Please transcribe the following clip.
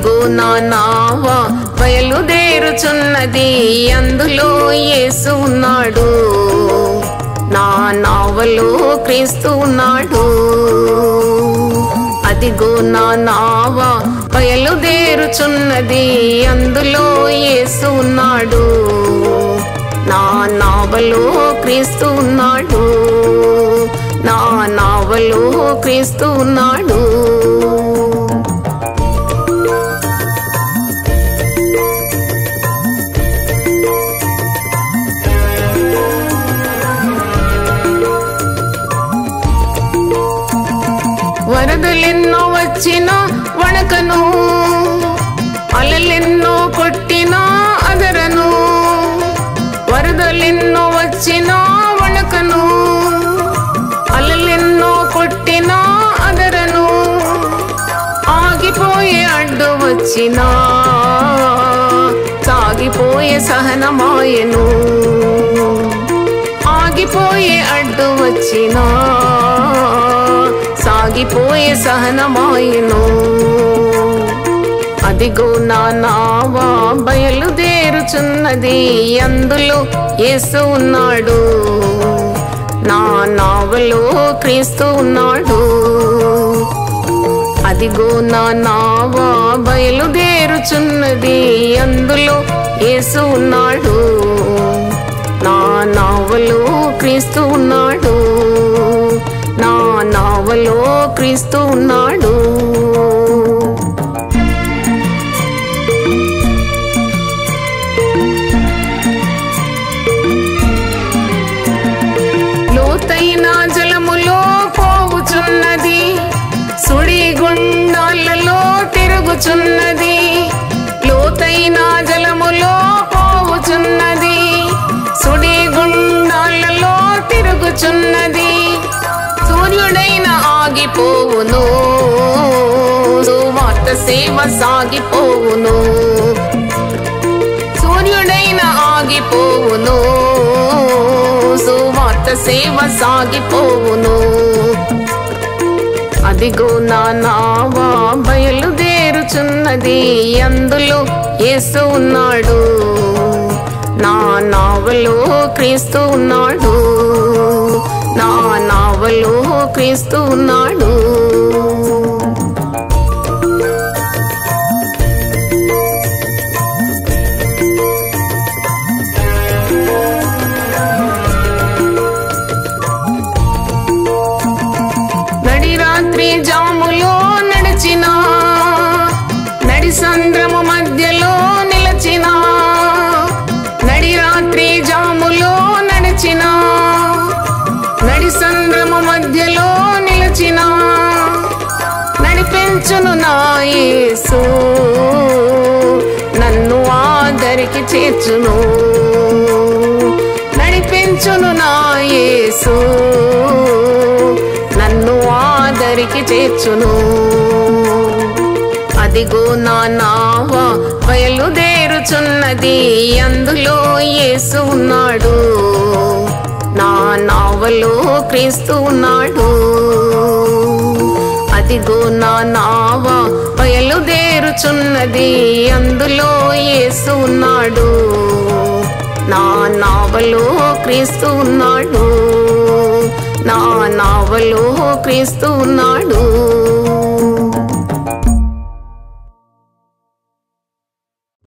అదిగో నా నావ బయలుదేరుచున్నది, అందులో యేసు ఉన్నాడు, నా నావలో క్రీస్తు ఉన్నాడు. అదిగో నా నావ బయలుదేరుచున్నది, అందులో యేసు ఉన్నాడు, నా నావలో క్రీస్తు ఉన్నాడు, నా నావలో క్రీస్తు ఉన్నాడు. వరదలెన్నో వచ్చినా వణకను, అలలెన్నో కొట్టినా అదరను. వరదలెన్నో వచ్చినా వణకను, అలలెన్నో కొట్టినా అదరను. ఆగిపోయే అడ్డు వచ్చినా సాగిపోయే సహనమాయను. ఆగిపోయే అడ్డు వచ్చినా సాగిపోయే సహనమాయను. అదిగో నా నావ బయలుదేరుచున్నది, అందులో యేసు ఉన్నాడు, నా నావలో క్రీస్తు ఉన్నాడు. అదిగో నా నావ బయలుదేరుచున్నది, అందులో యేసు ఉన్నాడు, నా నావలో క్రీస్తు ఉన్నాడు, నా నావలో క్రీస్తు ఉన్నాడు. లోతైన జలములో పోవుచున్నది, సుడిగుండాలలో తిరుగుచున్నది. లోతైన జలములో పోవుచున్నది, సుడిగుండాలలో తిరుగుచున్నది. సూర్యుడైన ఆగిపోవును, సువార్త సేవ సాగిపోవును. సూర్యుడైన ఆగిపోవును, సువార్త సేవ సాగిపోవును. అదిగో నా నావ బయలుదేరుచున్నది, అందులో యేసు ఉన్నాడు, నా నావలో క్రీస్తు ఉన్నాడు, నా నావలో క్రీస్తు ఉన్నాడు. నడి రాత్రి జాములో నడిచిన, నడి సంద్రము మధ్యలో నిలచిన. నడి రాత్రి జాములో నడిచిన, నడి సంద్రము మధ్యలో నిలచిన. నడిపించును నా యేసు, నన్ను ఆదరికి చేర్చును. నడిపించును నా యేసు, నన్ను ఆదరికి చేర్చును. అదిగో నా నావ బయలుదేరుచున్నది, అందులో యేసు ఉన్నాడు, నా నావలో క్రీస్తు ఉన్నాడు. అదిగో నా నావ బయలుదేరుచున్నది, అందులో యేసు ఉన్నాడు, నా నావలో క్రీస్తు ఉన్నాడు, నా నావలో క్రీస్తు ఉన్నాడు.